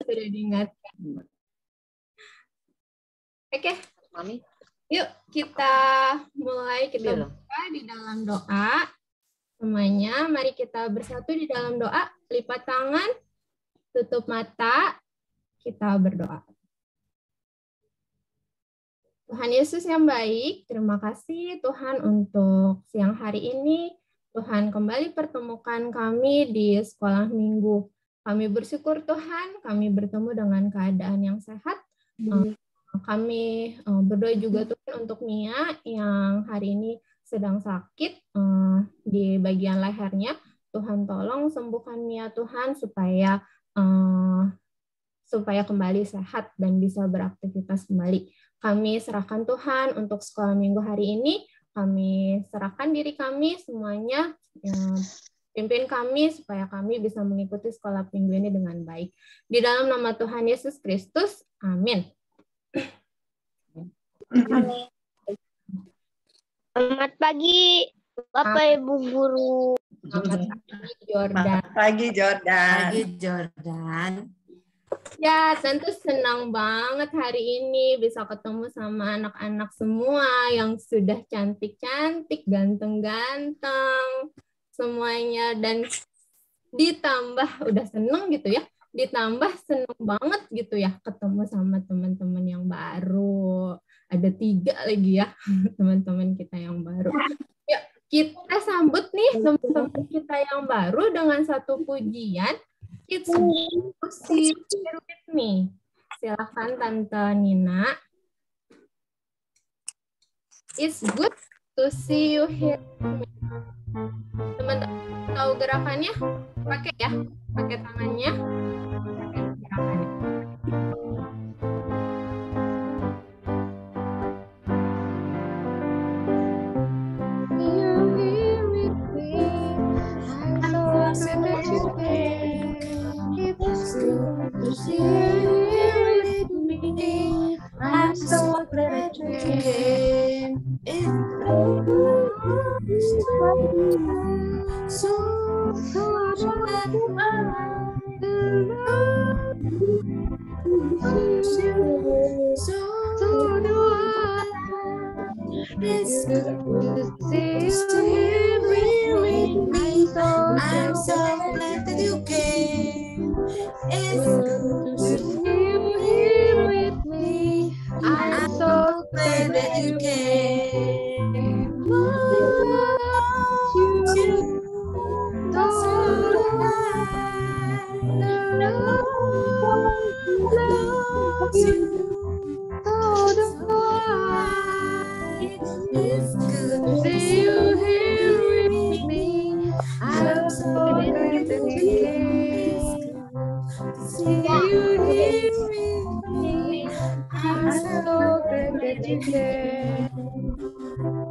sudah diingatkan. Oke, Mami. Yuk kita mulai, kita buka di dalam doa. Semuanya, mari kita bersatu di dalam doa. Lipat tangan, tutup mata, kita berdoa. Tuhan Yesus yang baik, terima kasih Tuhan untuk siang hari ini. Tuhan kembali pertemukan kami di sekolah minggu. Kami bersyukur Tuhan, kami bertemu dengan keadaan yang sehat. Kami berdoa juga Tuhan untuk Mia yang hari ini sedang sakit di bagian lehernya. Tuhan tolong sembuhkan Mia Tuhan supaya kembali sehat dan bisa beraktivitas kembali. Kami serahkan Tuhan untuk sekolah minggu hari ini. Kami serahkan diri kami semuanya, pimpin kami supaya kami bisa mengikuti sekolah minggu ini dengan baik. Di dalam nama Tuhan Yesus Kristus, amin. Selamat pagi, Bapak Ibu Guru. Selamat pagi, Jordan. Selamat pagi, Jordan. Pagi, Jordan. Ya, tentu senang banget hari ini bisa ketemu sama anak-anak semua yang sudah cantik-cantik, ganteng-ganteng, semuanya. Dan ditambah, udah seneng gitu ya, ditambah seneng banget gitu ya ketemu sama teman-teman yang baru. Ada 3 lagi ya, teman-teman kita yang baru. Yuk, kita sambut nih teman-teman kita yang baru dengan satu pujian. It's good to see you here with me. Silakan Tante Nina. It's good to see you here with me. Teman-teman tahu gerakannya? Pakai ya, pakai tangannya. Pakai gerakannya. See you here with me. I'm so glad you came. It's so glad to It's good to see you here with me. I'm so glad that you came. It's good to see you here with me. I'm so glad that you came. It's good to see you here with me. I'm so glad that you came. See you here with me. I'm so glad that you came.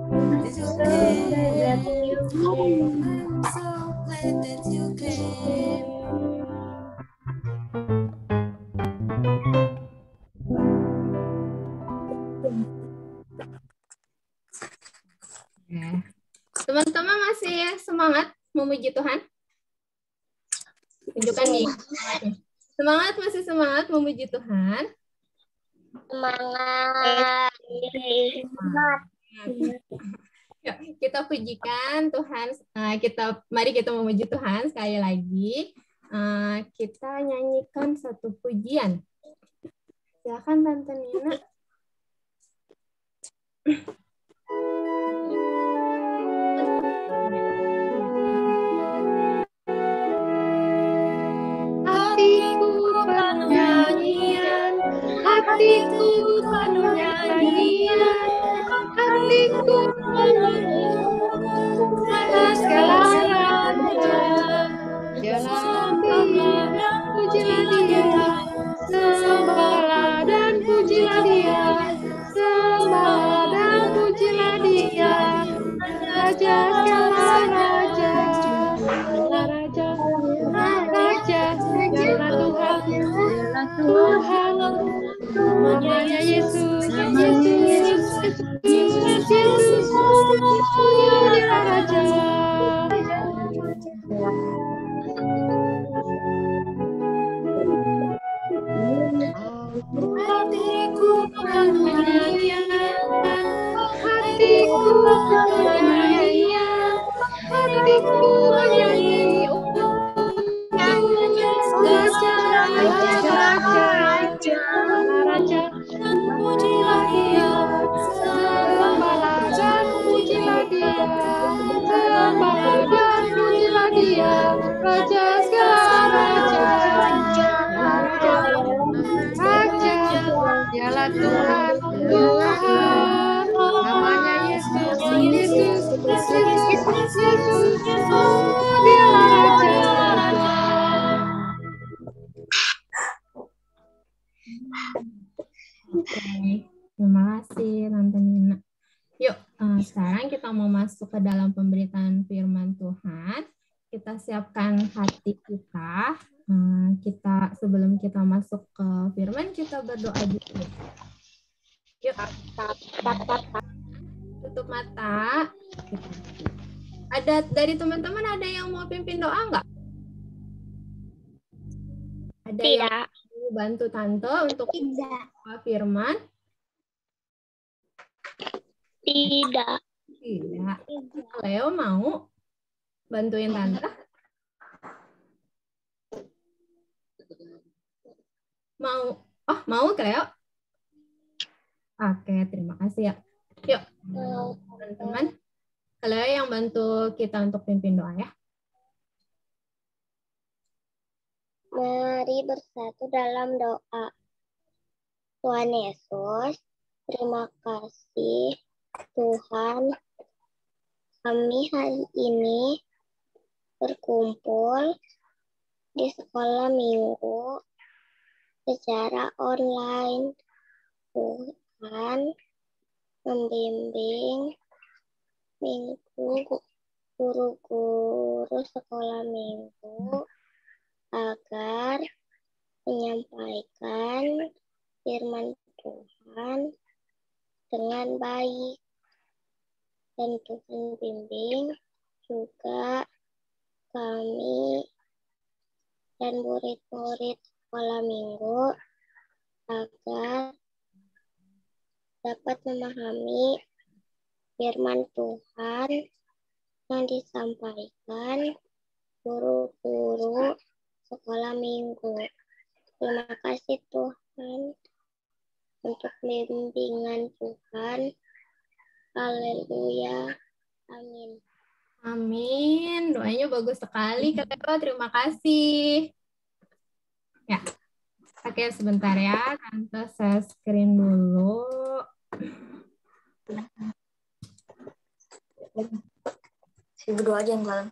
I'm so glad that you came. I'm so glad that you came. Teman-teman masih semangat memuji Tuhan? Tunjukkan nih. Semangat, masih semangat memuji Tuhan? Semangat. Yuk, kita pujikan Tuhan. Mari kita memuji Tuhan sekali lagi. Kita nyanyikan satu pujian. Silakan Tante Nina. Hatiku penuh nyanyian, hatiku penuh atas segala raja. Sembahlah dan pujilah Dia, sembahlah dan pujilah Dia, sembahlah dan pujilah Dia, Raja segala raja, raja, raja, segala Tuhan, Tuhan. Namanya Yesus, Yesus, Yesus, Yesus, Dia Raja. berbahagia, hatiku bernyanyi raja, pujilah dia, sembahlah dan pujilah dia, sembahlah dan pujilah dia, raja segala raja, raja, dialah Tuhan, Tuhan, namanya Yesus, Yesus, Yesus, Yesus, oh dialah raja. Oke, terima kasih Tante Nina. Yuk, sekarang kita mau masuk ke dalam pemberitaan firman Tuhan. Kita siapkan hati kita. Sebelum kita masuk ke firman, kita berdoa dulu. Yuk, tutup mata. Ada dari teman-teman ada yang mau pimpin doa nggak? Ada yang mau bantu Tante untuk firman? Tidak. Leo mau bantuin Tante? Mau? Oh, mau Leo? Oke, terima kasih ya. Yuk, teman-teman. Leo yang bantu kita untuk pimpin doa ya. Mari bersatu dalam doa. Tuhan Yesus, terima kasih Tuhan, kami hari ini berkumpul di sekolah minggu secara online. Tuhan membimbing guru-guru sekolah minggu agar menyampaikan firman Tuhan dengan baik. Dan Tuhan bimbing juga kami dan murid-murid sekolah minggu agar dapat memahami firman Tuhan yang disampaikan guru-guru sekolah minggu. Terima kasih Tuhan untuk bimbingan Tuhan. Haleluya. Amin. Amin. Doanya bagus sekali, Kak Leo. Terima kasih. Ya. Oke, sebentar ya. Tante saya screen dulu. Si berdua aja yang jalan.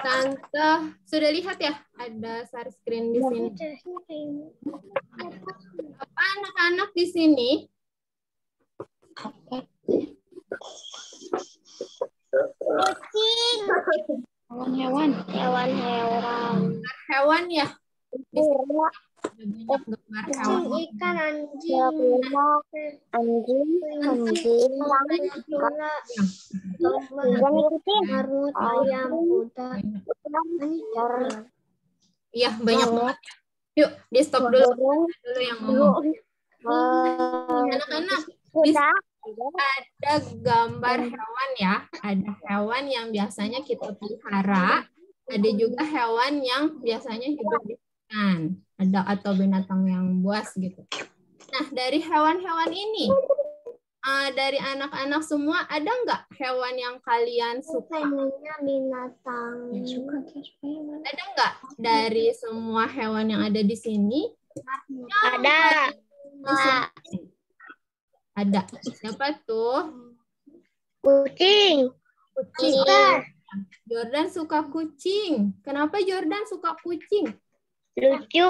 Tante sudah lihat ya ada share screen di sini. Apa anak-anak di sini? Kucing. Hewan-hewan. Hewan ya. Burung. Banyak gambar hewan. Ikan, anjing. Marmut, ayam, kuda. Iya, banyak banget. Yuk, di stop dulu yang ngomong. Anak-anak, ada gambar hewan ya. Ada hewan yang biasanya kita pelihara. Ada juga hewan yang biasanya hidup di ikan. Ada atau binatang yang buas gitu. Nah, dari hewan-hewan ini, dari anak-anak semua, ada nggak hewan yang kalian suka? Binatang. Ada nggak dari semua hewan yang ada di sini? Ada. Ada. Siapa tuh? Kucing. Kucing. Jordan suka kucing. Kenapa Jordan suka kucing? Lucu.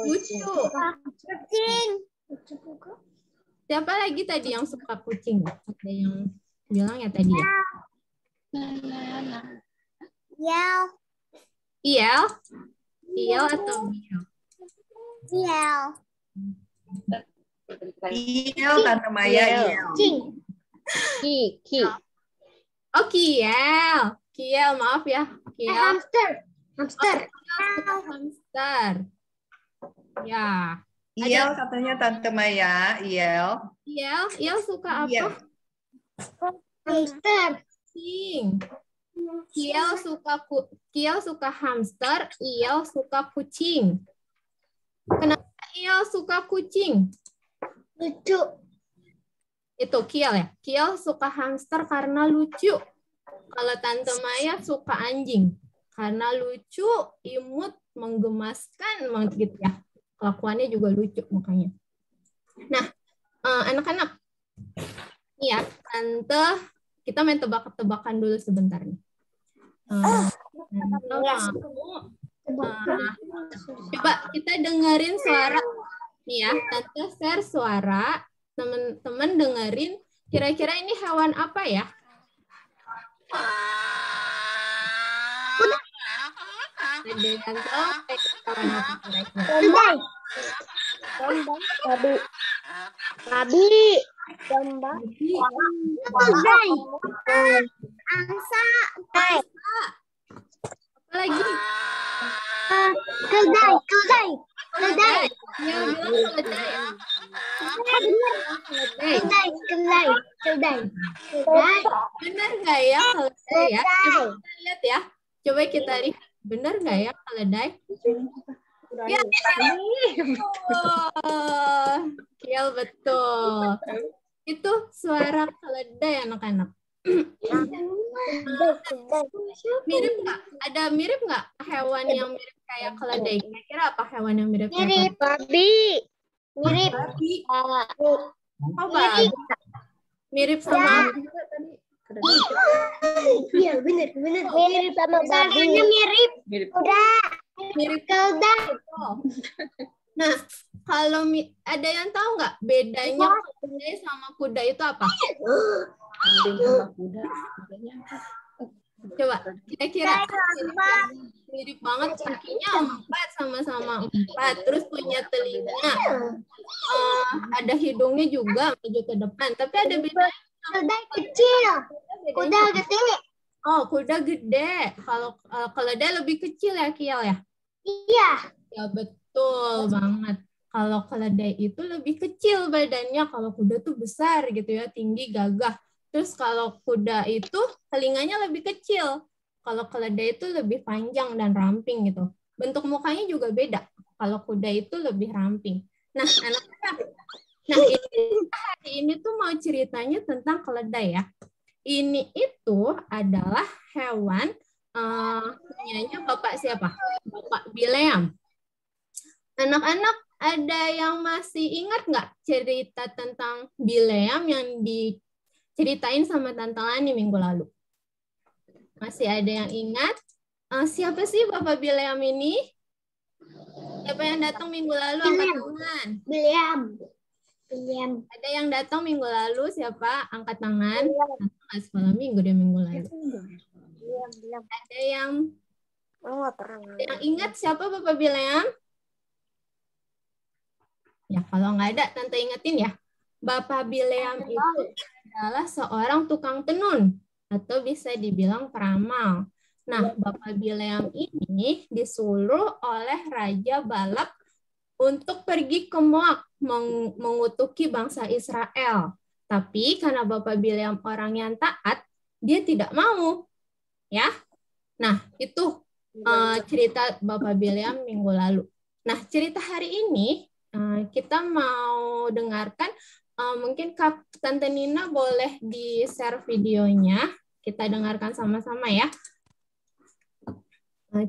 Lucu. Kucing. Siapa lagi tadi yang suka kucing? Ada yang bilang ya tadi ya? Yel. Iel? Iel atau Biel? Yel. Iya, Tante Maya, iya. Kucing. Ki. Oh, Kiel. Kiel, maaf ya. Kiel. Hamster. Hamster. Suka hamster. Ya. Iel katanya Tante Maya, Iel. Kiel suka apa? Iya. Hamster. Kucing. Kiel suka hamster, Iel suka kucing. Kenapa Iel suka kucing? Lucu. Itu Kiel ya. Kiel suka hamster karena lucu. Kalau Tante Maya suka anjing karena lucu, imut, menggemaskan banget gitu ya. Kelakuannya juga lucu makanya. Nah, anak-anak, nih ya, Tante, kita main tebak-tebakan dulu sebentar nih. Coba kita dengerin suara nih ya, Tante share suara, teman-teman dengerin kira-kira ini hewan apa ya? Ada yang tahu hewan apa kira-kira? Babi. Babi. Domba. Keledai. Angsa. Apa lagi? Keledai. Keledai. Keledai. Yang bilang keledai ya? Keledai. Keledai. Keledai. Keledai. Keledai. Benar nggak ya keledai ya? Coba kita lihat ya. Coba kita lihat. Benar nggak ya keledai? Ya, Kiel betul. Itu suara keledai anak-anak. Mirip nggak? Ada mirip nggak hewan yang mirip kayak keledai? Kira-kira apa hewan yang mirip kayak Mirip babi. Mirip. babi? Mirip. Oh, babi. Mirip sama apa juga tadi? Iya benar benar. Mirip sama babi. Mirip. Kuda. Mirip keledai. Nah, kalau ada yang tahu nggak bedanya keledai sama kuda itu apa? Kambing sama kuda. Bedanya apa? Coba, kira-kira mirip banget, kakinya 4 sama-sama 4, terus punya telinga, ada hidungnya juga maju ke depan, tapi ada bedanya. Keledai kecil. Kuda gede. Oh, kuda gede. Kalau keledai lebih kecil ya, Kiel ya? Iya. Ya betul banget. Kalau keledai itu lebih kecil badannya, kalau kuda tuh besar gitu ya, tinggi, gagah. Terus kalau kuda itu telinganya lebih kecil. Kalau keledai itu lebih panjang dan ramping gitu. Bentuk mukanya juga beda. Kalau kuda itu lebih ramping. Nah, anak-anak. Nah, hari ini tuh mau ceritanya tentang keledai ya. Ini itu adalah hewan punyanya Bapak siapa? Bapak Bileam. Anak-anak, ada yang masih ingat nggak cerita tentang Bileam yang diceritain sama Tante Lani minggu lalu? Masih ada yang ingat? Siapa sih Bapak Bileam ini? Siapa yang datang minggu lalu? Angkat tangan. Bileam. Bileam. Ada yang datang minggu lalu? Siapa? Angkat tangan. Nggak sekolah minggu dia minggu lalu. Bileam. Ada yang Oh, pernah. ingat siapa Bapak Bileam? Ya, kalau nggak ada, Tante ingetin ya. Bapak Bileam itu adalah seorang tukang tenun atau bisa dibilang peramal. Nah, Bapak Bileam ini disuruh oleh Raja Balak untuk pergi ke Moab mengutuki bangsa Israel. Tapi karena Bapak Bileam orang yang taat, dia tidak mau. Ya. Nah, itu cerita Bapak Bileam minggu lalu. Nah, cerita hari ini kita mau dengarkan, mungkin Tante Nina boleh di-share videonya. Kita dengarkan sama-sama ya.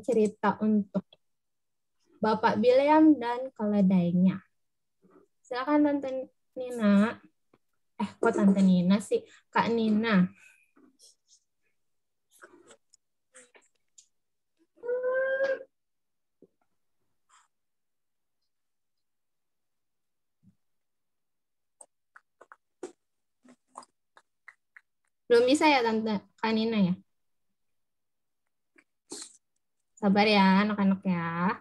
Cerita untuk Bapak Bileam dan keledainya. Silakan Tante Nina. Kok Tante Nina sih? Kak Nina. Belum bisa ya Tante Kanina ya? Sabar ya anak-anak ya.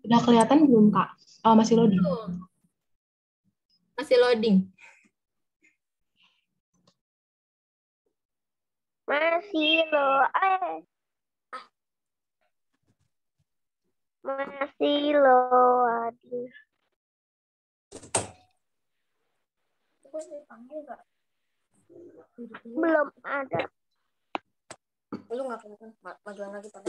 Udah kelihatan belum, Kak? Oh, masih loading. Masih loading. Masih loh. Masih loh. Aduh. Belum ada. Lu nggak kelihatan majuan lagi pada.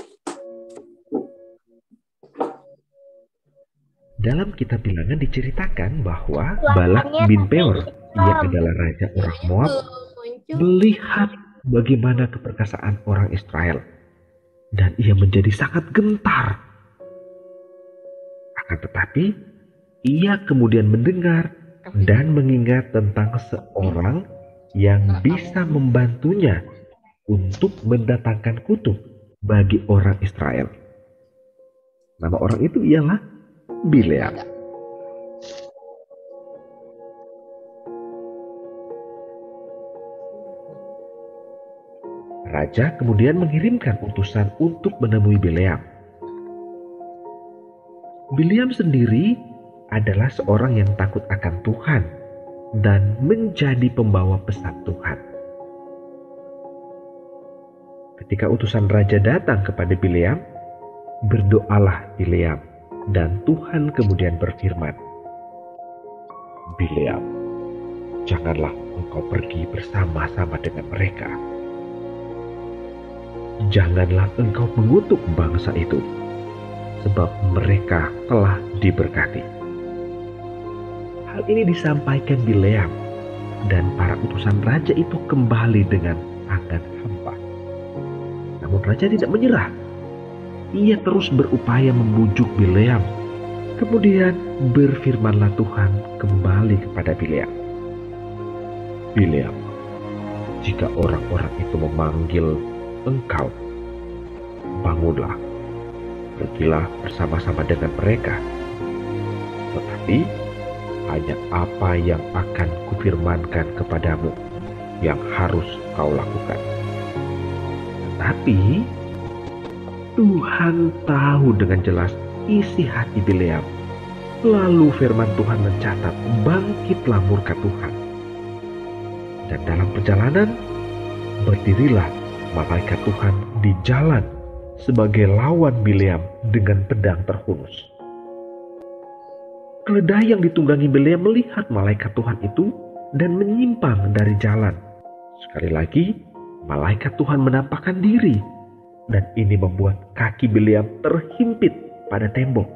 Dalam kitab Bilangan diceritakan bahwa Balak bin Peor, ia adalah raja orang Moab, melihat bagaimana keperkasaan orang Israel dan ia menjadi sangat gentar. Akan tetapi ia kemudian mendengar dan mengingat tentang seorang yang bisa membantunya untuk mendatangkan kutuk bagi orang Israel. Nama orang itu ialah Bileam. Raja kemudian mengirimkan utusan untuk menemui Bileam. Bileam sendiri adalah seorang yang takut akan Tuhan dan menjadi pembawa pesan Tuhan. Ketika utusan raja datang kepada Bileam, berdoalah Bileam. Dan Tuhan kemudian berfirman, Bileam, janganlah engkau pergi bersama-sama dengan mereka. Janganlah engkau mengutuk bangsa itu, sebab mereka telah diberkati. Hal ini disampaikan Bileam, dan para utusan raja itu kembali dengan tangan hampa. Namun raja tidak menyerah. Ia terus berupaya membujuk Bileam. Kemudian berfirmanlah Tuhan kembali kepada Bileam. Bileam, jika orang-orang itu memanggil engkau, bangunlah, pergilah bersama-sama dengan mereka. Tetapi hanya apa yang akan kufirmankan kepadamu yang harus kau lakukan. Tetapi Tuhan tahu dengan jelas isi hati Bileam. Lalu firman Tuhan mencatat, bangkitlah murka Tuhan. Dan dalam perjalanan, berdirilah malaikat Tuhan di jalan sebagai lawan Bileam dengan pedang terhunus. Keledai yang ditunggangi Bileam melihat malaikat Tuhan itu dan menyimpang dari jalan. Sekali lagi, malaikat Tuhan menampakkan diri. Dan ini membuat kaki Bileam terhimpit pada tembok.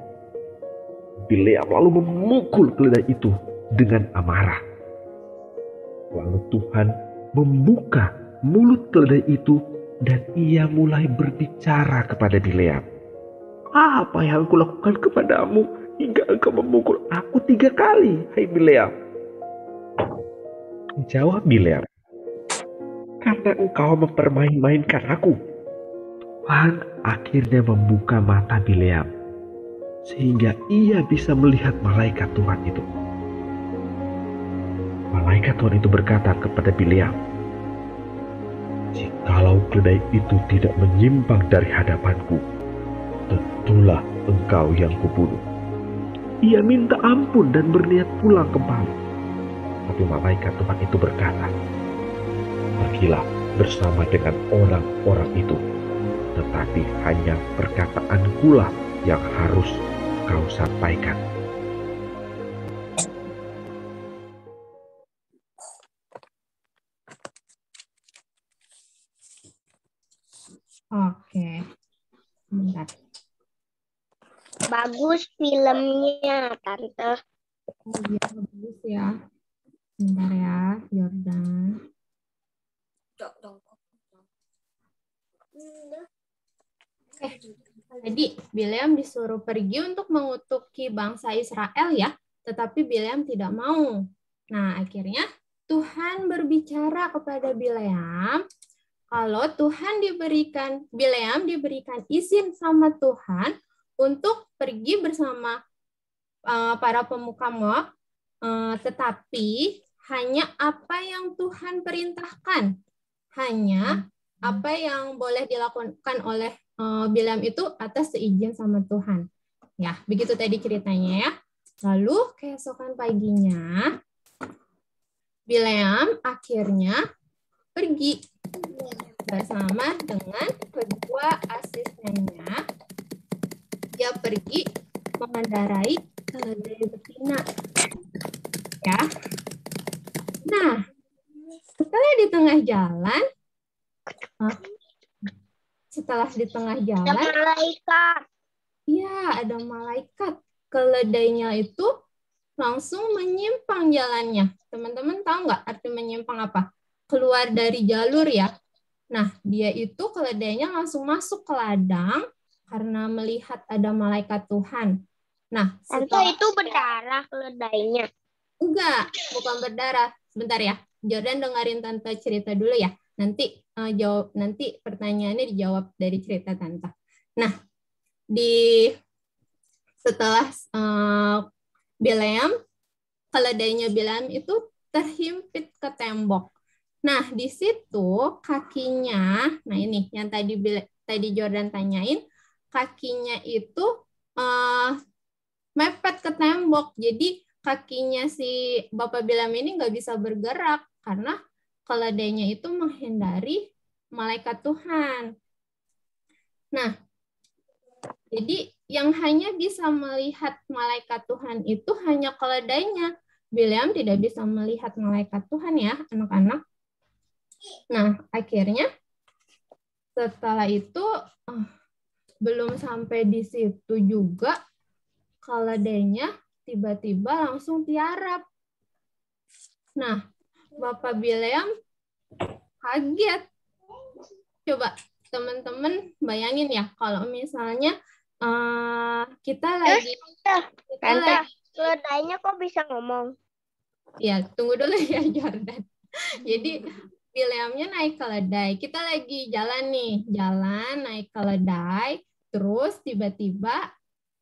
Bileam lalu memukul keledai itu dengan amarah. Lalu Tuhan membuka mulut keledai itu dan ia mulai berbicara kepada Bileam. Apa yang aku lakukan kepadamu hingga engkau memukul aku 3 kali, hai Bileam? Jawab Bileam, karena engkau mempermain-mainkan aku. Tuhan akhirnya membuka mata Bileam sehingga ia bisa melihat malaikat Tuhan itu. Malaikat Tuhan itu berkata kepada Bileam, jikalau keledai itu tidak menyimpang dari hadapanku, tentulah engkau yang kubunuh. Ia minta ampun dan berniat pulang kembali. Tapi malaikat Tuhan itu berkata, pergilah bersama dengan orang-orang itu. Tetapi hanya perkataanku lah yang harus kau sampaikan. Oke. Bentar. Bagus filmnya, Tante. Oh iya, bagus ya. Bentar ya, Jordan. Jadi Bileam disuruh pergi untuk mengutuki bangsa Israel ya, tetapi Bileam tidak mau. Nah, akhirnya Tuhan berbicara kepada Bileam kalau Bileam diberikan izin sama Tuhan untuk pergi bersama para pemuka Moab, tetapi hanya apa yang Tuhan perintahkan, hanya apa yang boleh dilakukan oleh Bileam itu atas seizin sama Tuhan. Ya, begitu tadi ceritanya ya. Lalu keesokan paginya, Bileam akhirnya pergi bersama dengan kedua asistennya. Dia pergi mengendarai keledai betina. Ya. Nah, setelah di tengah jalan, Ada malaikat. ya ada malaikat. Keledainya itu langsung menyimpang jalannya. Teman-teman tahu nggak arti menyimpang apa? Keluar dari jalur ya. Nah, dia itu keledainya langsung masuk ke ladang karena melihat ada malaikat Tuhan. Nah, Tante itu berdarah keledainya. enggak, bukan berdarah. Sebentar ya. Jordan dengerin Tante cerita dulu ya. Nanti nanti pertanyaannya dijawab dari cerita Tante. Nah, setelah Bileam, keledainya Bileam itu terhimpit ke tembok. Nah, di situ kakinya, nah ini yang tadi Jordan tanyain, kakinya itu mepet ke tembok. Jadi kakinya si Bapak Bileam ini nggak bisa bergerak karena keledainya itu menghindari malaikat Tuhan. Nah, jadi yang hanya bisa melihat malaikat Tuhan itu hanya keledainya. Bileam tidak bisa melihat malaikat Tuhan ya, anak-anak. Nah, akhirnya setelah itu belum sampai di situ juga keledainya tiba-tiba langsung tiarap. Nah, Bapak Bileam kaget. Coba teman-teman bayangin ya, kalau misalnya kita lagi Keledainya kok bisa ngomong? Ya, tunggu dulu ya Jordan. Jadi Bileamnya naik keledai. Kita lagi jalan nih, naik keledai, terus tiba-tiba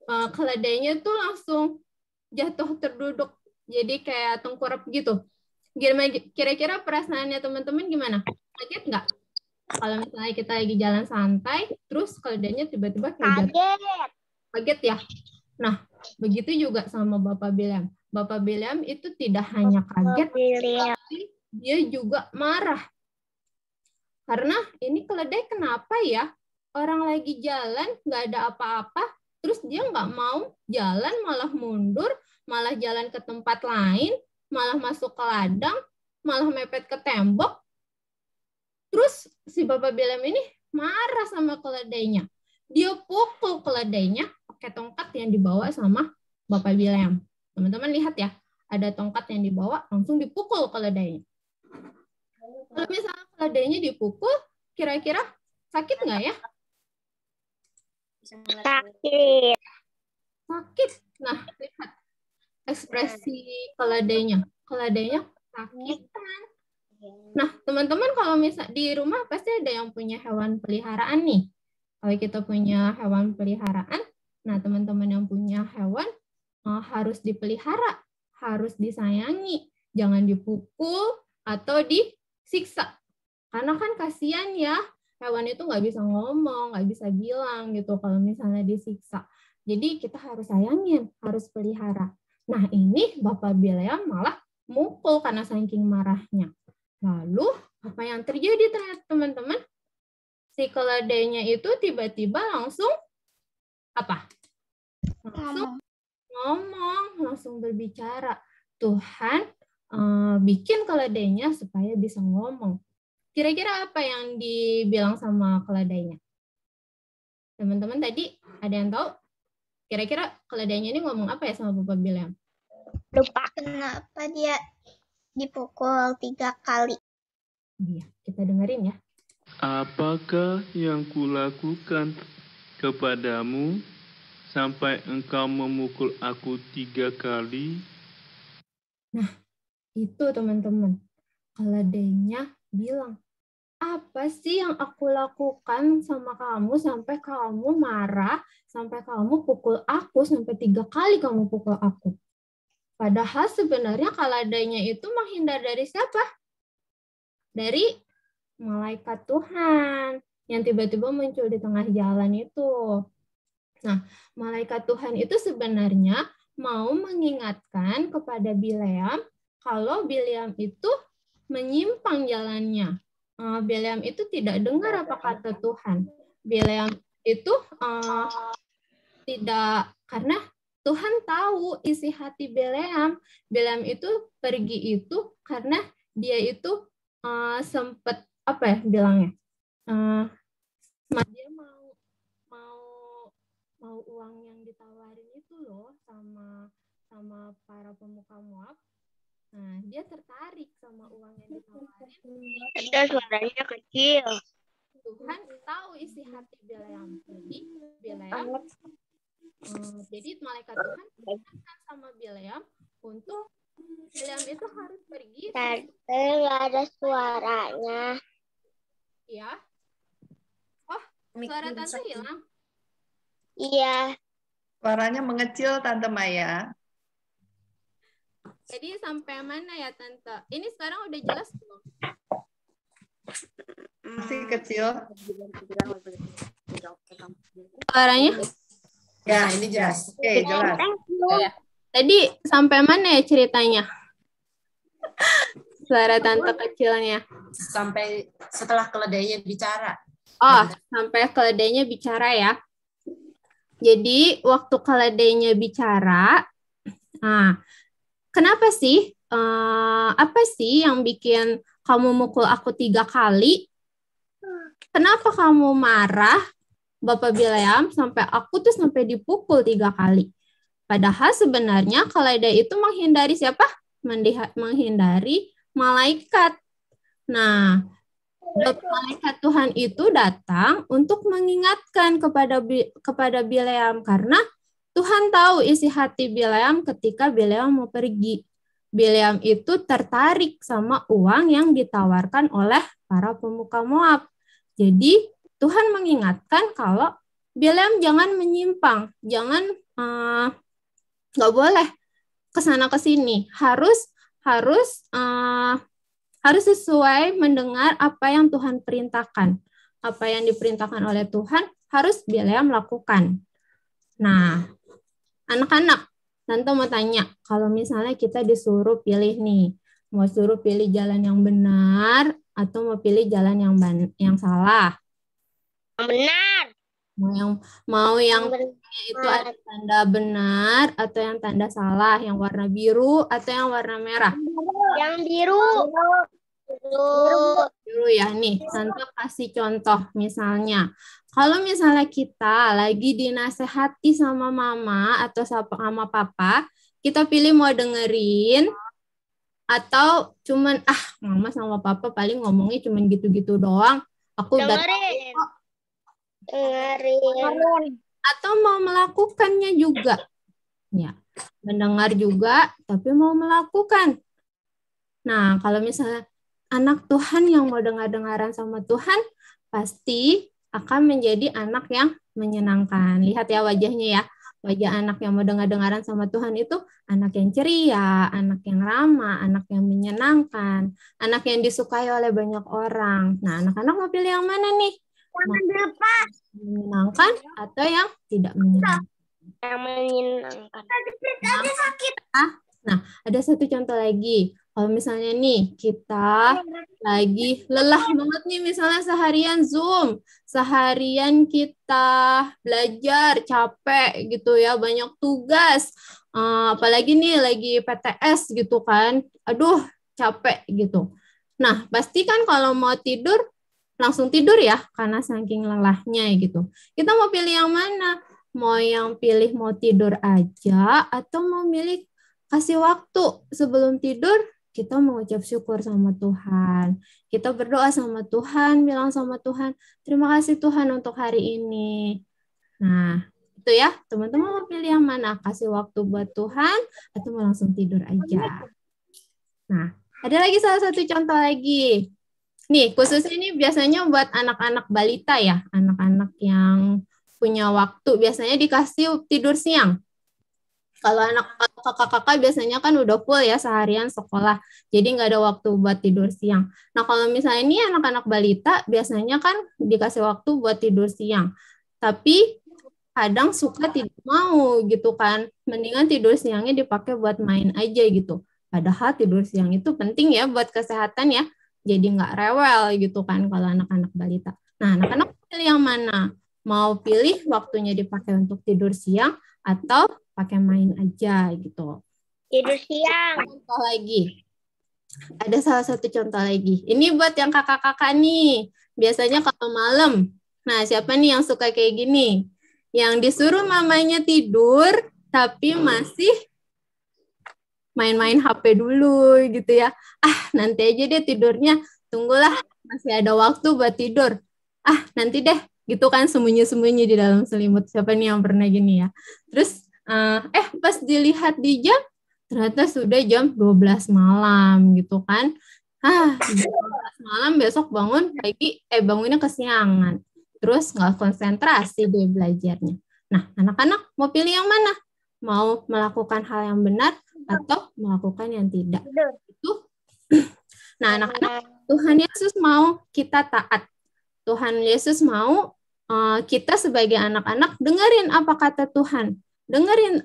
keledainya tuh langsung jatuh terduduk. Jadi kayak tengkurap gitu. Kira-kira perasaannya teman-teman gimana? Kaget nggak? Kalau misalnya kita lagi jalan santai, terus keledainya tiba-tiba kayak jatuh. Kaget ya? Nah, begitu juga sama Bapak Bileam. Bapak Bileam itu tidak hanya kaget, tapi dia juga marah. Karena ini keledai kenapa ya? Orang lagi jalan, nggak ada apa-apa, terus dia nggak mau jalan, malah mundur, malah jalan ke tempat lain, malah masuk ke ladang, malah mepet ke tembok. Terus si Bapak Bileam ini marah sama keledainya. Dia pukul keledainya pakai tongkat yang dibawa sama Bapak Bileam. Teman-teman lihat ya, ada tongkat yang dibawa, langsung dipukul keledainya. Kalau misalnya keledainya dipukul, kira-kira sakit nggak ya? Sakit. Sakit. Nah, lihat ekspresi keledainya. Keledainya sakitan. Nah, teman-teman kalau misal di rumah pasti ada yang punya hewan peliharaan nih. Kalau kita punya hewan peliharaan, nah teman-teman yang punya hewan harus dipelihara, harus disayangi, jangan dipukul atau disiksa. Karena kan kasihan ya, hewan itu nggak bisa ngomong, nggak bisa bilang gitu kalau misalnya disiksa. Jadi kita harus sayangin, harus pelihara. Nah ini Bapak Bileam malah mukul karena saking marahnya. Lalu apa yang terjadi ternyata teman-teman? Si keledainya itu tiba-tiba langsung apa? Langsung ngomong, langsung berbicara. Tuhan bikin keledainya supaya bisa ngomong. Kira-kira apa yang dibilang sama keledainya? Teman-teman tadi ada yang tahu? Kira-kira keledainya ini ngomong apa ya sama Bapak Bileam? Lupa. Kenapa dia dipukul 3 kali? Iya, kita dengerin ya. Apakah yang kulakukan kepadamu sampai engkau memukul aku 3 kali? Nah, itu teman-teman. Keledainya bilang, apa sih yang aku lakukan sama kamu sampai kamu marah, sampai kamu pukul aku, sampai 3 kali kamu pukul aku? Padahal sebenarnya keledainya itu menghindar dari siapa? Dari malaikat Tuhan yang tiba-tiba muncul di tengah jalan itu. Nah, malaikat Tuhan itu sebenarnya mau mengingatkan kepada Bileam kalau Bileam itu menyimpang jalannya. Bileam itu tidak dengar apa kata Tuhan. Bileam itu tidak, karena Tuhan tahu isi hati Bileam. Bileam itu pergi itu karena dia itu sempat apa ya bilangnya? Dia mau uang yang ditawarin itu loh sama para pemuka Moab. Nah, dia tertarik sama uang yang ditawarin. Ada suaranya kecil. Tuhan tahu isi hati Bileam. Jadi Bileam, jadi malaikat Tuhan ingatkan sama Bileam untuk Bileam itu harus pergi. Tante nggak ada suaranya. Ya. Oh, suara Tante hilang. Iya. Suaranya mengecil Tante Maya. Jadi sampai mana ya Tante? Ini sekarang udah jelas belum? Masih kecil. Suaranya? Ya, ini jelas. Oke, jelas. Ya. Tadi sampai mana ya ceritanya? Suara Tante kecilnya. Sampai setelah keledainya bicara. Oh, sampai keledainya bicara ya. Jadi waktu keledainya bicara, kenapa sih? Apa sih yang bikin kamu mukul aku 3 kali? Kenapa kamu marah, Bapak Bileam, sampai aku tuh sampai dipukul 3 kali? Padahal sebenarnya keledai itu menghindari siapa? Menghindari malaikat. Nah, malaikat Tuhan itu datang untuk mengingatkan kepada Bileam, karena Tuhan tahu isi hati Bileam ketika Bileam mau pergi. Bileam itu tertarik sama uang yang ditawarkan oleh para pemuka Moab. Jadi Tuhan mengingatkan kalau Bileam jangan menyimpang, jangan nggak boleh kesana kesini, harus sesuai mendengar apa yang Tuhan perintahkan. Apa yang diperintahkan oleh Tuhan harus Bileam lakukan. Nah, anak-anak, Tante mau tanya, kalau misalnya kita disuruh pilih nih, mau suruh pilih jalan yang benar atau mau pilih jalan yang salah? Yang benar. Mau yang itu ada tanda benar atau yang tanda salah, yang warna biru atau yang warna merah? Yang biru. Biru ya, nih Tante kasih contoh. Misalnya kalau misalnya kita lagi dinasehati sama mama atau sama papa, kita pilih mau dengerin atau cuman mama sama papa paling ngomongnya cuman gitu-gitu doang, aku udah Dengerin. atau mau melakukannya juga. Ya, mendengar juga tapi mau melakukan. Nah, kalau misalnya anak Tuhan yang mau dengar-dengaran sama Tuhan, pasti akan menjadi anak yang menyenangkan. Lihat ya wajahnya ya. Wajah anak yang mau dengar-dengaran sama Tuhan itu anak yang ceria, anak yang ramah, anak yang menyenangkan, anak yang disukai oleh banyak orang. Nah, anak-anak mau pilih yang mana nih? Menyenangkan atau yang tidak menyenangkan? Yang menyenangkan. Nah, ada satu contoh lagi. Kalau misalnya nih, kita lagi lelah banget nih, misalnya seharian Zoom, seharian kita belajar, capek gitu ya, banyak tugas, apalagi nih lagi PTS gitu kan, aduh capek gitu. Nah, pasti kan kalau mau tidur, langsung tidur ya, karena saking lelahnya gitu. Kita mau pilih yang mana? Mau yang pilih mau tidur aja, atau mau milih kasih waktu sebelum tidur, kita mengucap syukur sama Tuhan. Kita berdoa sama Tuhan, bilang sama Tuhan, terima kasih Tuhan untuk hari ini. Nah, itu ya, teman-teman mau pilih yang mana? Kasih waktu buat Tuhan, atau mau langsung tidur aja? Nah, ada lagi salah satu contoh lagi. Nih, khusus ini biasanya buat anak-anak balita ya, anak-anak yang punya waktu, biasanya dikasih tidur siang. Kalau kakak-kakak biasanya kan udah full ya seharian sekolah, jadi nggak ada waktu buat tidur siang. Nah, kalau misalnya ini anak-anak balita, biasanya kan dikasih waktu buat tidur siang. Tapi kadang suka tidak mau gitu kan, mendingan tidur siangnya dipakai buat main aja gitu. Padahal tidur siang itu penting ya buat kesehatan ya. jadi nggak rewel gitu kan kalau anak-anak balita. Nah, anak-anak pilih yang mana? Mau pilih waktunya dipakai untuk tidur siang atau pakai main aja gitu. Tidur siang. Contoh lagi. Ada salah satu contoh lagi. Ini buat yang kakak-kakak nih. Biasanya kalau malam. Nah, siapa nih yang suka kayak gini? Yang disuruh mamanya tidur, tapi masih main-main HP dulu gitu ya. Nanti aja deh tidurnya. Tunggulah, masih ada waktu buat tidur. Nanti deh. Gitu kan sembunyi-sembunyi di dalam selimut. Siapa nih yang pernah gini ya? Terus, pas dilihat di jam, ternyata sudah jam 12 malam gitu kan. 12 malam besok bangun pagi, bangunnya kesiangan. Terus nggak konsentrasi deh belajarnya. Nah, anak-anak mau pilih yang mana? Mau melakukan hal yang benar atau melakukan yang tidak? Itu. Nah, anak-anak, Tuhan Yesus mau kita taat. Tuhan Yesus mau kita sebagai anak-anak dengerin apa kata Tuhan. Dengerin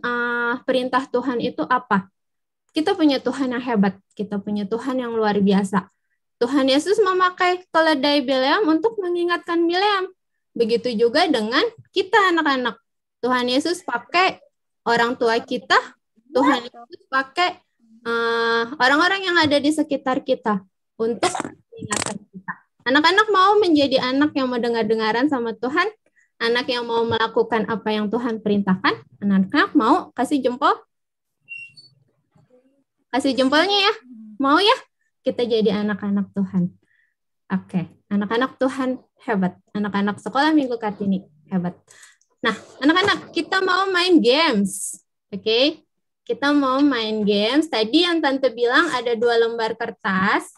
perintah Tuhan itu apa. Kita punya Tuhan yang hebat. Kita punya Tuhan yang luar biasa. Tuhan Yesus memakai keledai Bileam untuk mengingatkan Bileam. Begitu juga dengan kita anak-anak. Tuhan Yesus pakai orang tua kita. Tuhan Yesus pakai orang-orang yang ada di sekitar kita untuk mengingatkan kita. Anak-anak mau menjadi anak yang mendengar-dengaran sama Tuhan. Anak yang mau melakukan apa yang Tuhan perintahkan. Anak-anak mau kasih jempol. Kasih jempolnya ya. Mau ya? Kita jadi anak-anak Tuhan. Oke. Anak-anak Tuhan hebat. Anak-anak sekolah Minggu Kartini hebat. Nah, anak-anak, kita mau main games. Oke. Kita mau main games. Tadi yang Tante bilang ada 2 lembar kertas.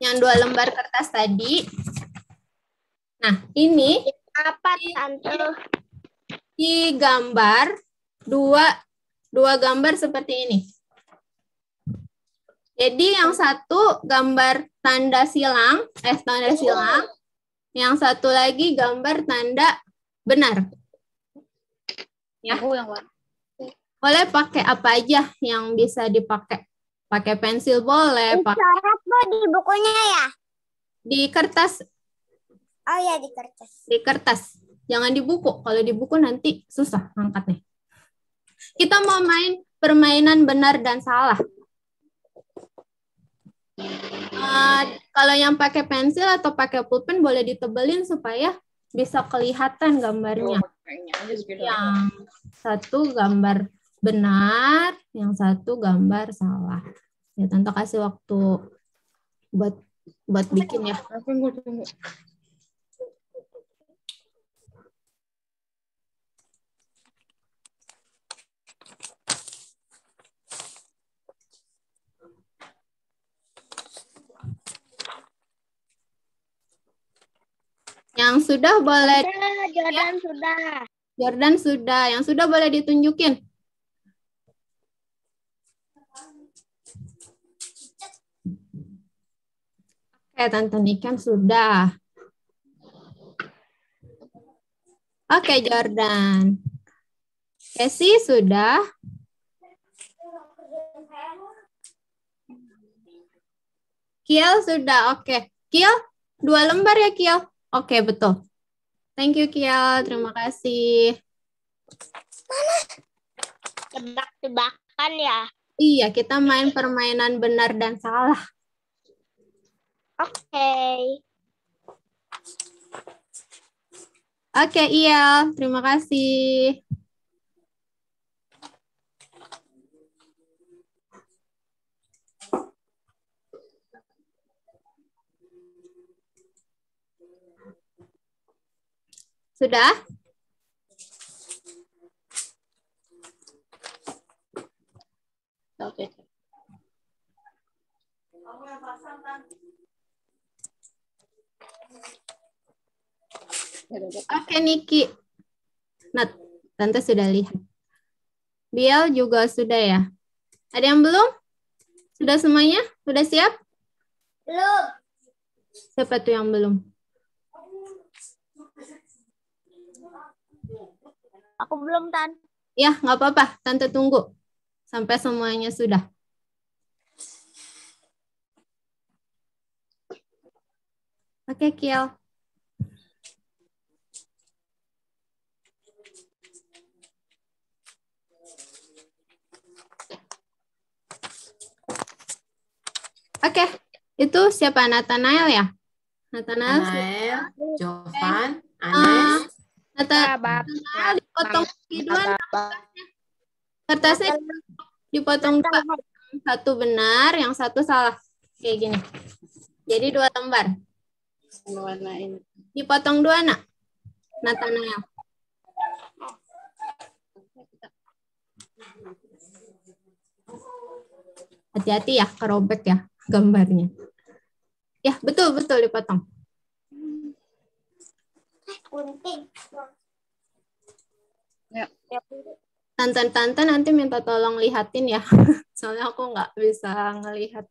Yang 2 lembar kertas tadi. Nah, ini Apa, Tante? digambar dua gambar seperti ini. Jadi yang satu gambar tanda silang, yang satu lagi gambar tanda benar. Ya. Boleh pakai apa aja yang bisa dipakai. Pakai pensil boleh, pakai Coret Bu di bukunya ya? di kertas. Oh ya, di kertas. Di kertas. Jangan di buku. Kalau di buku nanti susah angkatnya. Kita mau main permainan benar dan salah. Kalau yang pakai pensil atau pakai pulpen boleh ditebelin supaya bisa kelihatan gambarnya. Yang satu gambar benar, yang satu gambar salah. Ya, Tante kasih waktu buat bikin ya. Tunggu. Yang sudah boleh, Jordan sudah. Jordan sudah. Yang sudah boleh ditunjukin. Oke, Tante Niken sudah. Oke, Jordan. Casey sudah. Kiel sudah. Oke. Kiel, 2 lembar ya, Kiel? Oke, betul. Thank you, Kiel. Terima kasih. Tebak-tebakan ya? Iya, kita main permainan benar dan salah. Oke. Oke, iya. Terima kasih. Sudah? Oke. Oke, Niki. Nah, Tante sudah lihat. Biel juga sudah ya? Ada yang belum? Sudah semuanya? Sudah siap? Belum. Siapa tuh yang belum? Aku belum, Tan. Ya, nggak apa-apa. Tante tunggu. Sampai semuanya sudah. Oke, Kiel. Oke, itu siapa? Nathanael ya? Nathanael. Anael, Jovan, Anes. Nathanael dipotong lagi dua kertasnya. Kertasnya dipotong dua. Satu benar, yang satu salah. Kayak gini. Jadi 2 lembar. Warnain. Dipotong 2, Nak. Nathanael. Hati-hati ya, kerobek ya gambarnya. Ya, betul dipotong. Ya. Tante nanti minta tolong lihatin ya. Soalnya aku nggak bisa ngelihat.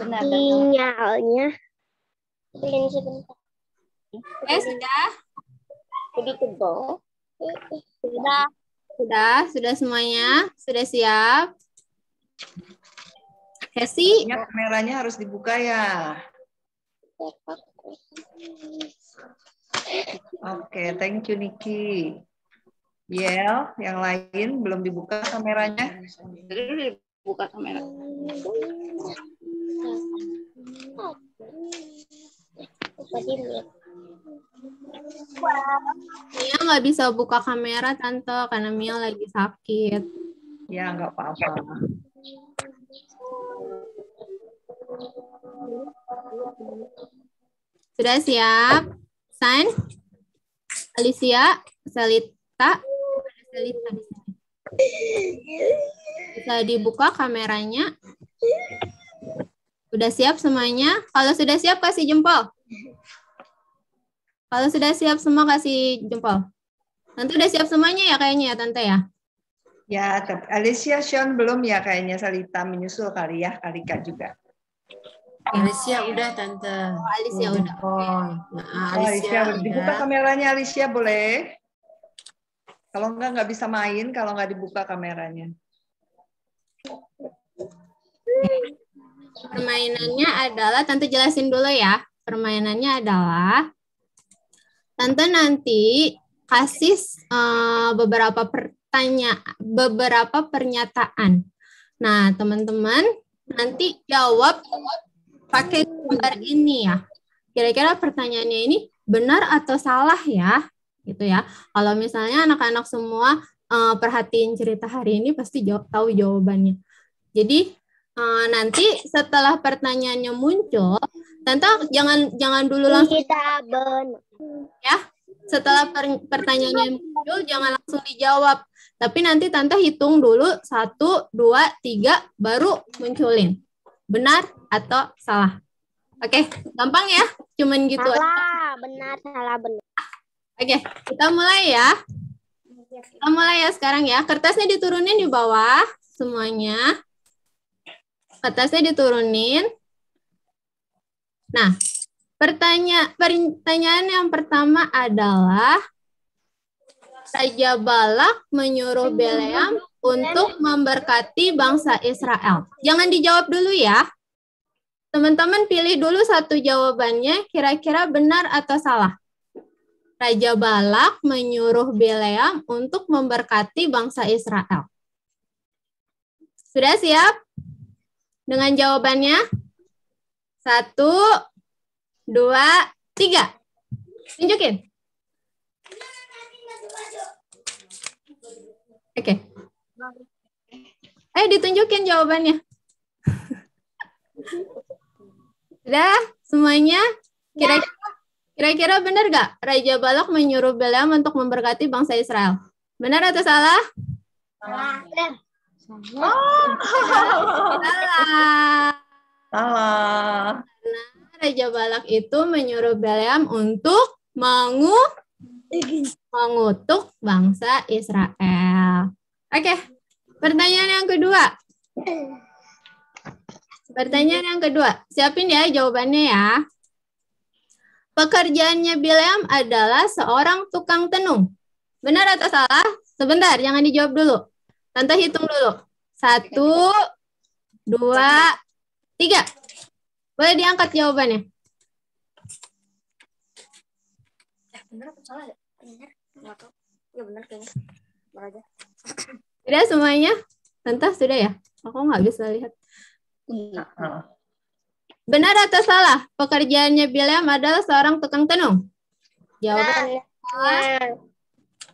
Benar. Sinyalnya. Sebentar. Sudah? Begitu dong. Sudah semuanya? Sudah siap? Hesi? Ingat kameranya harus dibuka ya. Oke, thank you Niki. Yel, yang lain belum dibuka kameranya. Jadi buka kamera. Mia nggak bisa buka kamera, Tante, karena Mia lagi sakit. Ya, nggak apa-apa. Sudah siap? San? Alicia? Selita? Selita di sini. Bisa dibuka kameranya? Sudah siap semuanya? Kalau sudah siap, kasih jempol. Kalau sudah siap semua, kasih jempol. Nanti udah siap semuanya ya kayaknya ya, Tante ya? Ya, tapi Alicia, Sean belum ya kayaknya. Salita menyusul kali ya, Kalika juga. Alicia udah Tante. Alicia udah. Alicia dibuka kameranya, Alicia boleh? Kalau nggak bisa main, kalau nggak dibuka kameranya. Permainannya adalah, Tante jelasin dulu ya. Permainannya adalah, Tante nanti kasih beberapa pernyataan. Nah, teman-teman nanti jawab pakai gambar ini ya. Kira-kira pertanyaannya ini benar atau salah ya? Gitu ya. Kalau misalnya anak-anak semua perhatiin cerita hari ini pasti tahu jawabannya. Jadi nanti setelah pertanyaannya muncul, Tante jangan dulu langsung ya. Setelah pertanyaannya muncul jangan langsung dijawab. Tapi nanti Tante hitung dulu 1, 2, 3 baru munculin. Benar atau salah? Oke, gampang ya? Cuman gitu aja. Salah, benar, salah, benar. Oke, kita mulai ya. Kita mulai ya sekarang ya. Kertasnya diturunin di bawah semuanya. Kertasnya diturunin. Nah, pertanyaan yang pertama adalah Raja Balak menyuruh Bileam untuk memberkati bangsa Israel. Jangan dijawab dulu ya. Teman-teman pilih dulu satu jawabannya, kira-kira benar atau salah. Raja Balak menyuruh Bileam untuk memberkati bangsa Israel. Sudah siap? Dengan jawabannya? 1, 2, 3. Tunjukin. Oke. Ditunjukin jawabannya. Sudah semuanya? Kira-kira benar gak Raja Balak menyuruh Bileam untuk memberkati bangsa Israel? Benar atau salah? Salah. Raja Balak itu menyuruh Bileam untuk mengutuk bangsa Israel. Oke, pertanyaan yang kedua. Siapin ya jawabannya ya. Pekerjaannya Bileam adalah seorang tukang tenung. Benar atau salah? Sebentar, jangan dijawab dulu. Tante hitung dulu. 1, 2, 3. Boleh diangkat jawabannya. Bener apa salah ya? Bener. Nggak tahu. Ya bener kayaknya. Bener aja. Sudah semuanya? Tante sudah ya? Aku nggak bisa lihat. Benar atau salah? Pekerjaannya Bileam adalah seorang tukang tenung. Jawabannya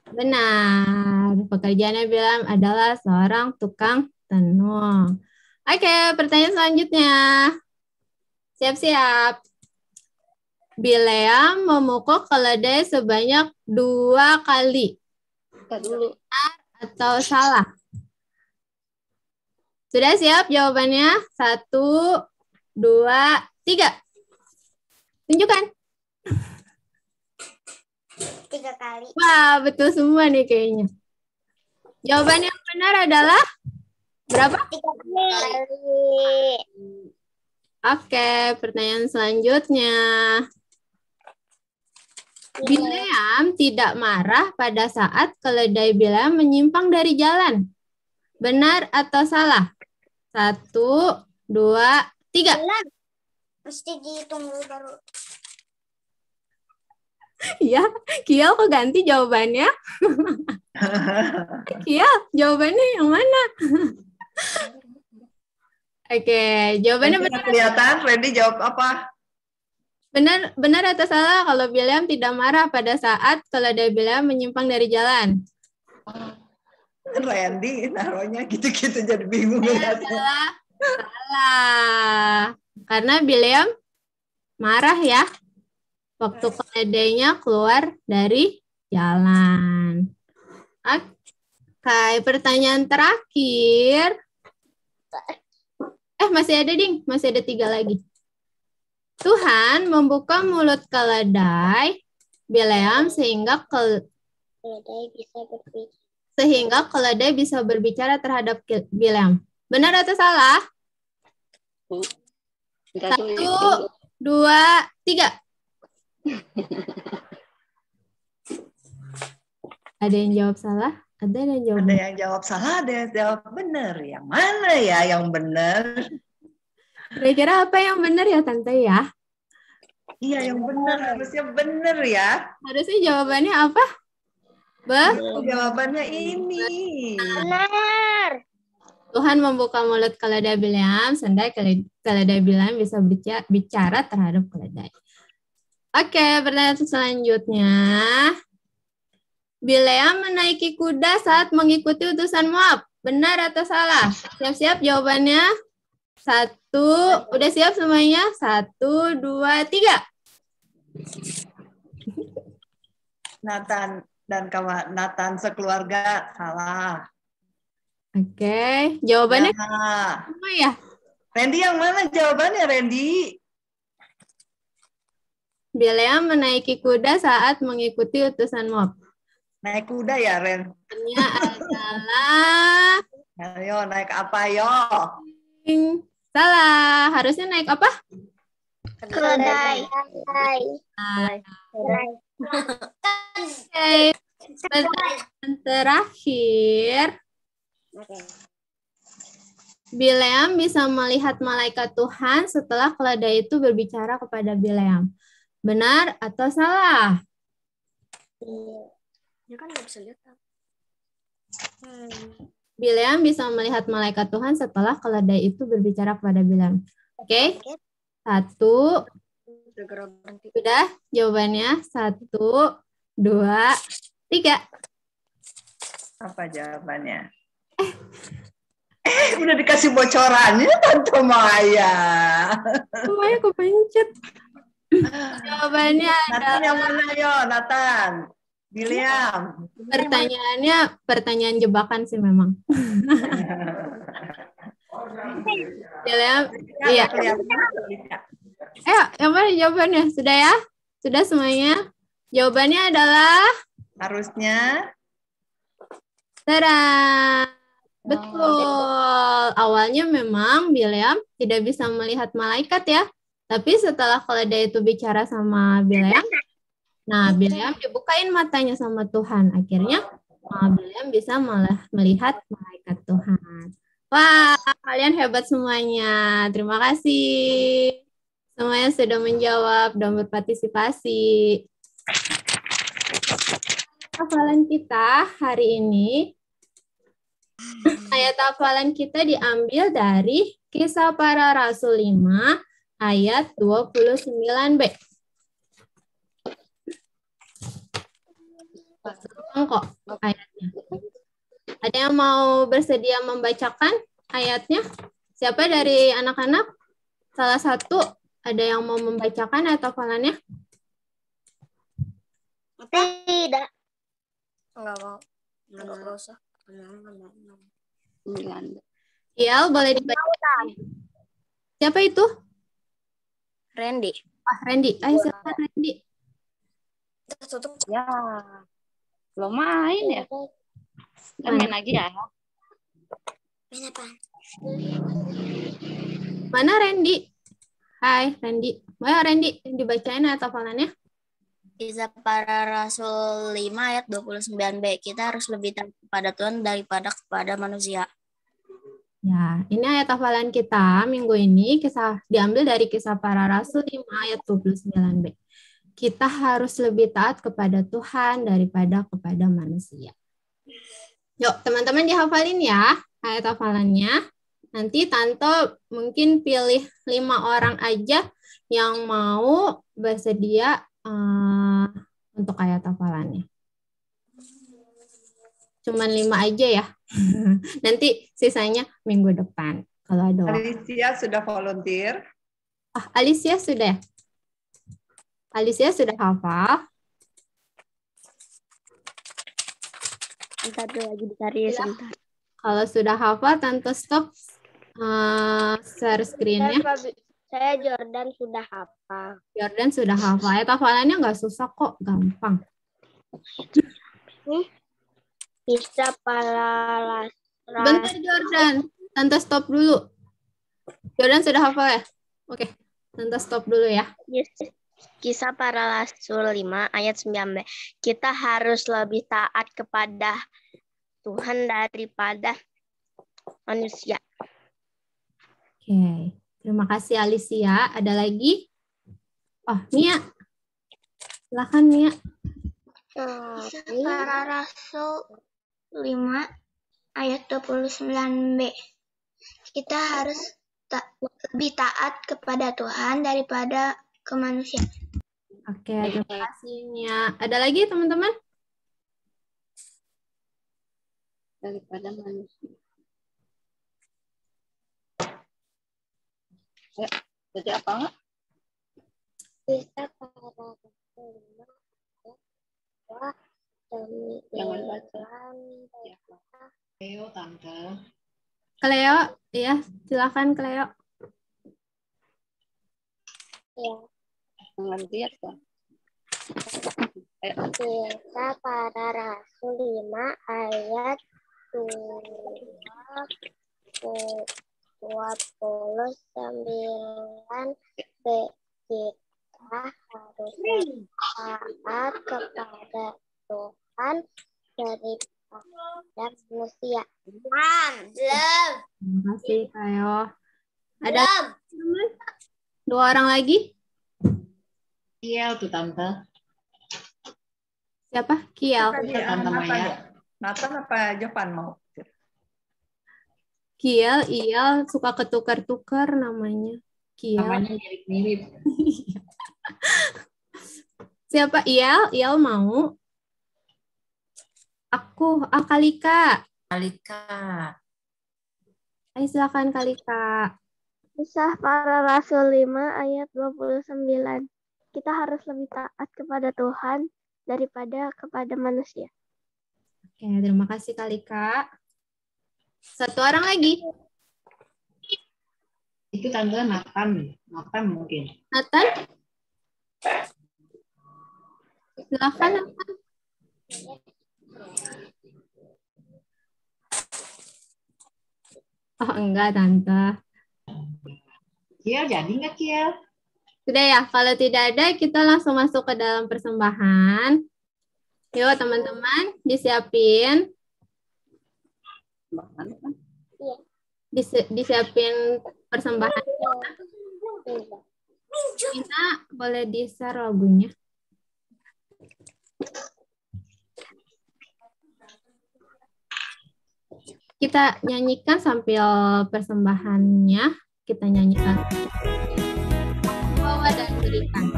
benar. Pekerjaannya Bileam adalah seorang tukang tenung. Oke, pertanyaan selanjutnya. Siap-siap. Bileam memukul keledai sebanyak 2 kali. Dulu. Benar atau salah? Sudah siap jawabannya? 1, 2, 3. Tunjukkan. 3 kali. Wah, betul semua nih kayaknya. Jawaban yang benar adalah berapa? 3 kali. Oke, pertanyaan selanjutnya. Bileam tidak marah pada saat keledai Bileam menyimpang dari jalan. Benar atau salah? 1, 2, 3. Benar. Mesti dihitung dulu baru. Ya, Kiel kok ganti jawabannya? Kiel, jawabannya yang mana? Oke, jawabannya benar. Kelihatan, Randy jawab apa? Benar atau salah kalau Bileam tidak marah pada saat keledai Bileam menyimpang dari jalan? Randy naruhnya gitu-gitu jadi bingung ngeliatnya. Salah. Karena Bileam marah ya waktu keledainya keluar dari jalan. Oke, pertanyaan terakhir. Masih ada Ding, masih ada 3 lagi. Tuhan membuka mulut keledai Bileam sehingga keledai bisa berbicara terhadap Bileam. Benar atau salah? 1, 2, 3. Ada yang jawab salah? Ada yang jawab Ada yang jawab salah, ada yang jawab benar. Yang mana ya yang benar? Kira-kira apa yang benar ya Tante ya? Iya yang benar, harusnya benar ya. Harusnya jawabannya apa? Jawabannya ini. Benar. Tuhan membuka mulut keledai Bileam sehingga keledai Bileam bisa bicara terhadap keledai. Oke, pertanyaan selanjutnya. Bileam menaiki kuda saat mengikuti utusan Moab. Benar atau salah? Siap-siap jawabannya. 1, udah siap semuanya? 1, 2, 3. Nathan dan kawan Nathan sekeluarga salah. Oke, jawabannya Nah, semua ya? Randy yang mana jawabannya Randy? Bileam menaiki kuda saat mengikuti utusan Moab. Naik kuda ya Ren? Ini adalah Ayo naik apa yo? salah. Harusnya naik apa? Keledai. Oke, pertanyaan terakhir. Bileam bisa melihat malaikat Tuhan setelah keledai itu berbicara kepada Bileam. Benar atau salah? Ya kan nggak bisa lihat. Bileam bisa melihat malaikat Tuhan setelah keledai itu berbicara kepada Bileam. Oke. 1, sudah jawabannya. 1, 2, 3. Apa jawabannya? Udah dikasih bocorannya Tante Maya. Maya kepencet. Jawabannya Nathan yang adalah mana yo Nathan? Bileam. pertanyaannya pertanyaan jebakan sih memang. Bileam, iya. Yang mana jawabannya? Sudah ya? Sudah semuanya? Jawabannya adalah harusnya. Tada! Betul. Awalnya memang Bileam tidak bisa melihat malaikat ya. Tapi setelah keledai itu bicara sama Bileam, nah Bileam dibukain matanya sama Tuhan. Akhirnya Bileam bisa malah melihat malaikat Tuhan. Wah, kalian hebat semuanya. Terima kasih. Semuanya sudah menjawab dan berpartisipasi. Hafalan kita hari ini, ayat hafalan kita diambil dari Kisah Para Rasul 5 ayat 29b. Gampang kok ayatnya. Ada yang mau bersedia membacakan ayatnya? Siapa dari anak-anak? Salah satu ada yang mau membacakan ayat hafalannya? Tidak. Enggak mau. Enggak usah. Iya, boleh dibaca. Siapa itu? Randy. Randy. Ayo silakan Randy. Tutup. Ya, belum main ya. Kita main lagi ya. Main apa? Mana Randy? Hai Randy. Mana Randy? Dibacain ayat hafalannya? Kisah Para Rasul 5 ayat 29b. Kita harus lebih taat kepada Tuhan daripada kepada manusia. Ya, ini ayat hafalan kita minggu ini diambil dari Kisah Para Rasul 5 ayat 29b. Kita harus lebih taat kepada Tuhan daripada kepada manusia. Yuk, teman-teman dihafalin ya ayat hafalannya. Nanti Tante mungkin pilih 5 orang aja yang mau bersedia untuk ayat hafalannya. Cuman 5 aja ya. Nanti sisanya minggu depan. Kalau ada waktu. Alicia sudah volunteer. Alicia sudah. Alicia sudah hafal. Bentar dulu lagi dicari sebentar. Kalau sudah hafal, Tante stop share screen-nya. Saya Jordan sudah hafal. Jordan sudah hafal. Ayat hafalannya nggak susah kok, gampang. Kisah Para Bentar Jordan, Tante stop dulu. Jordan sudah hafal ya? Oke, Tante stop dulu ya. Kisah Para Rasul 5 ayat 9b. Kita harus lebih taat kepada Tuhan daripada manusia. Oke, terima kasih Alicia. Ada lagi? Oh, Mia. Silakan Mia. Kisah Para Rasul 5 ayat 29b. Kita harus lebih taat kepada Tuhan daripada ke manusia. Oke, terima kasih Mia. Ada lagi teman-teman? Daripada manusia. Ya, jadi apa enggak? Kisah Para Rasul 5 Jangan baca. Leo, Tante. Cleo, ya, silakan Cleo. Ya. Jangan lihat ya. Kisah Para Rasul 5 ayat 29b. Kita harus taat kepada Tuhan daripada manusia. Terima kasih Cleo. Ada teman? 2 orang lagi? Kiel tuh Tante. Siapa? Kiel. Tante Maya. Nathan apa Jovan mau? Kiel, Iel, suka ketukar-tukar namanya. Kiel. Namanya mirip-mirip. Siapa? Iel? Iel mau? Aku, Kalika. Kalika. Ayo silakan Kalika. Kisah Para Rasul 5 ayat 29. Kita harus lebih taat kepada Tuhan daripada kepada manusia. Oke, terima kasih Kalika. 1 orang lagi. Itu Tante Nathan mungkin. Nathan? Silakan Nathan. Oh enggak Tante. Kiel jadi nggak Kiel? Sudah ya, kalau tidak ada kita langsung masuk ke dalam persembahan. Yuk teman-teman, disiapin. Disiapin persembahan. Ina, boleh di-share lagunya? Kita nyanyikan sambil persembahannya. Kita nyanyikan. Bawa dan berikan.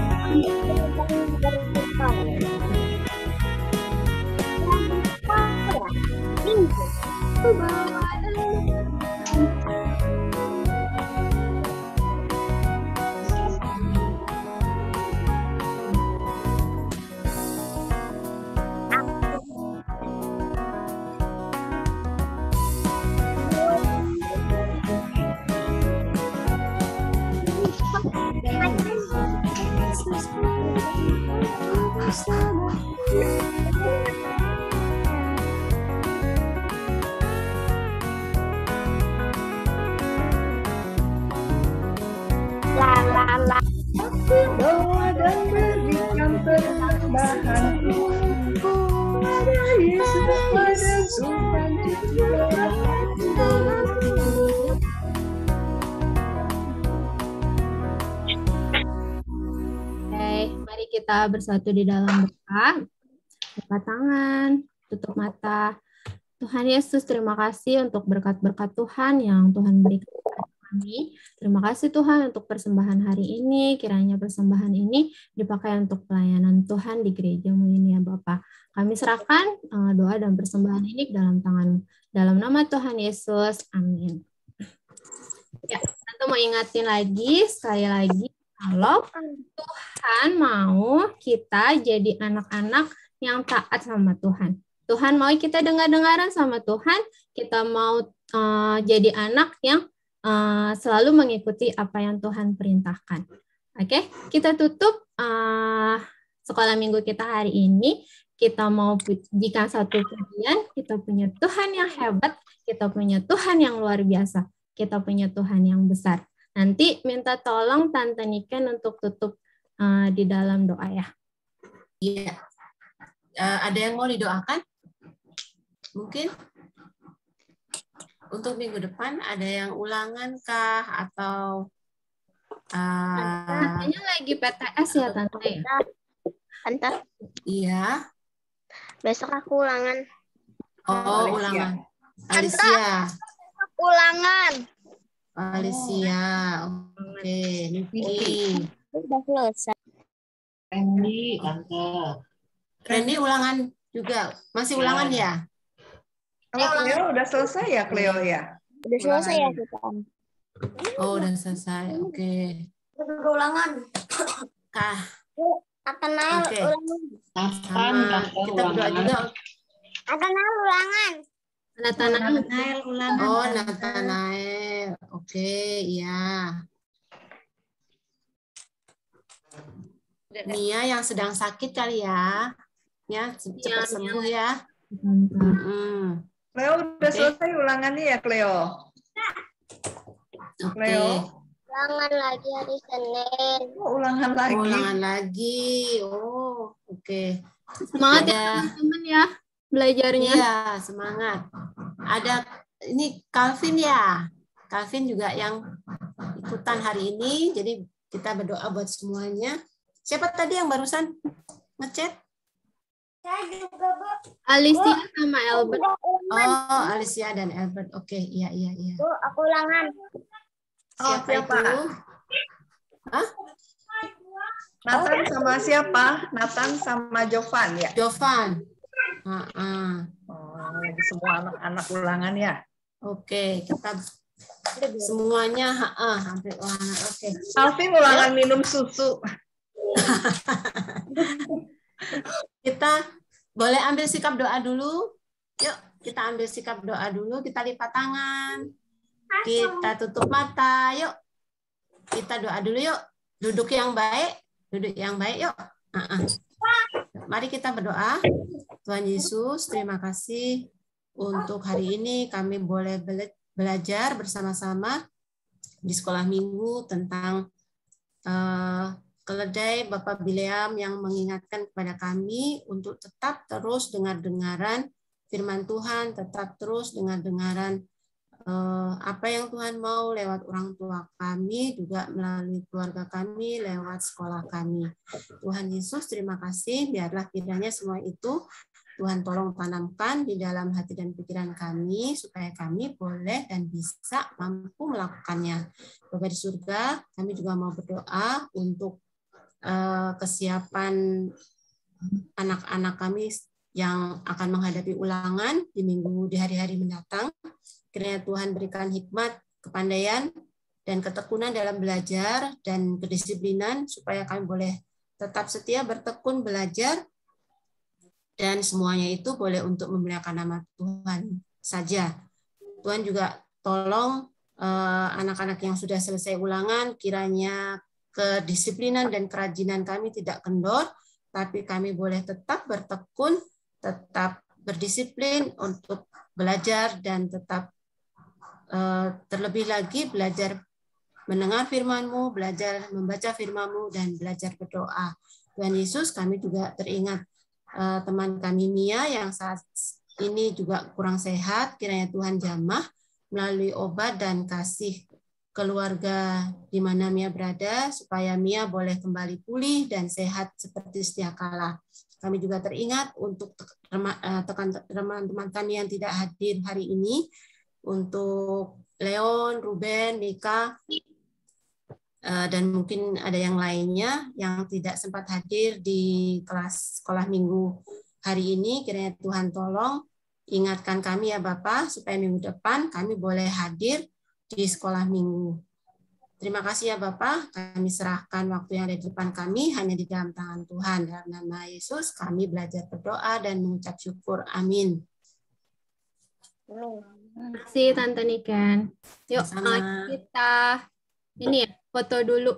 Bawa dan berikan persembahanku pada Yesus, pada Tuhan Oke, mari kita bersatu di dalam doa. Buka tangan, tutup mata. Tuhan Yesus, terima kasih untuk berkat-berkat Tuhan yang Tuhan berikan kepada kami. Terima kasih Tuhan untuk persembahan hari ini. Kiranya persembahan ini dipakai untuk pelayanan Tuhan di gereja-Mu ini ya Bapak. Kami serahkan doa dan persembahan ini ke dalam tangan-Mu. Dalam nama Tuhan Yesus, amin. Ya, Tante mau ingatin lagi, sekali lagi, kalau Tuhan mau kita jadi anak-anak yang taat sama Tuhan. Tuhan mau kita dengar-dengaran sama Tuhan, kita mau jadi anak yang selalu mengikuti apa yang Tuhan perintahkan. Oke, kita tutup sekolah minggu kita hari ini. Kita mau pujikan satu pujian, kita punya Tuhan yang hebat, kita punya Tuhan yang luar biasa, kita punya Tuhan yang besar. Nanti minta tolong Tante Niken untuk tutup di dalam doa ya. Iya. Ada yang mau didoakan? Mungkin untuk minggu depan ada yang ulangan kah atau Tantenya lagi PTS ya Tante ya? Tante, iya. besok aku ulangan. Oh, ulangan. Alicia. Ulangan. Alicia. Oke, Niki. Udah selesai. Randy, Tante. Randy ulangan juga. Masih ulangan ya? Kalau Cleo udah selesai ya, Cleo ya? Udah selesai ya kita. Oh, udah selesai. Oke. Udah ulangan. Kah. Nathanael Oke. ulangan. Sama. Kita berdoa juga. Nathanael ulangan. Nathanael ulangan. Oh, Nathanael. Oke, iya. Nia yang sedang sakit kali ya. Ya, cepat sembuh ya. Cleo udah selesai ulangannya ya, Cleo? Cleo? Ulangan lagi hari Senin. Oh, ulangan lagi. Ulangan lagi. Oh, oke. Semangat ya teman-teman ya belajarnya. Iya, semangat. Ada ini Calvin ya. Calvin juga yang ikutan hari ini. Jadi kita berdoa buat semuanya. Siapa tadi yang barusan ngechat? Saya juga, Bu. Alicia sama Albert. Oh, Alicia dan Albert. Oke, iya. Bu, aku ulangan. Siapa siapa? itu? Hah? Nathan sama siapa? Nathan sama Jovan ya? Jovan. Oh, semua anak-anak ulangan ya? Oke, kita semuanya hampir ulangan. Oke. Alvin ulangan minum susu. Kita boleh ambil sikap doa dulu. Yuk, kita ambil sikap doa dulu. Kita lipat tangan. Kita tutup mata. Yuk. Kita doa dulu yuk. Duduk yang baik. Duduk yang baik yuk. Mari kita berdoa. Tuhan Yesus, terima kasih untuk hari ini kami boleh belajar bersama-sama di sekolah minggu tentang keledai Bapak Bileam yang mengingatkan kepada kami untuk tetap terus dengar-dengaran firman Tuhan, tetap terus dengar-dengaran apa yang Tuhan mau lewat orang tua kami, juga melalui keluarga kami, lewat sekolah kami. Tuhan Yesus, terima kasih. Biarlah kiranya semua itu Tuhan tolong tanamkan di dalam hati dan pikiran kami, supaya kami boleh dan bisa mampu melakukannya. Bapa di surga, kami juga mau berdoa untuk kesiapan anak-anak kami yang akan menghadapi ulangan di hari-hari mendatang. Kiranya Tuhan berikan hikmat, kepandaian, dan ketekunan dalam belajar dan kedisiplinan, supaya kami boleh tetap setia bertekun belajar, dan semuanya itu boleh untuk memuliakan nama Tuhan saja. Tuhan juga tolong anak-anak yang sudah selesai ulangan, kiranya kedisiplinan dan kerajinan kami tidak kendor, tapi kami boleh tetap bertekun, tetap berdisiplin untuk belajar, dan tetap terlebih lagi belajar mendengar firman-Mu, belajar membaca firman-Mu, dan belajar berdoa. Tuhan Yesus, kami juga teringat teman kami Mia yang saat ini juga kurang sehat, kiranya Tuhan jamah melalui obat dan kasih keluarga di mana Mia berada, supaya Mia boleh kembali pulih dan sehat seperti sedia kala. Kami juga teringat untuk teman-teman kami yang tidak hadir hari ini, untuk Leon, Ruben, Nika, dan mungkin ada yang lainnya yang tidak sempat hadir di kelas sekolah minggu hari ini. Kiranya Tuhan tolong ingatkan kami ya Bapak, supaya minggu depan kami boleh hadir di sekolah minggu. Terima kasih ya Bapak, kami serahkan waktu yang ada di depan kami hanya di dalam tangan Tuhan. Dalam nama Yesus kami belajar berdoa dan mengucap syukur. Amin. Terima kasih Tante Niken. Yuk kita ini ya, foto dulu.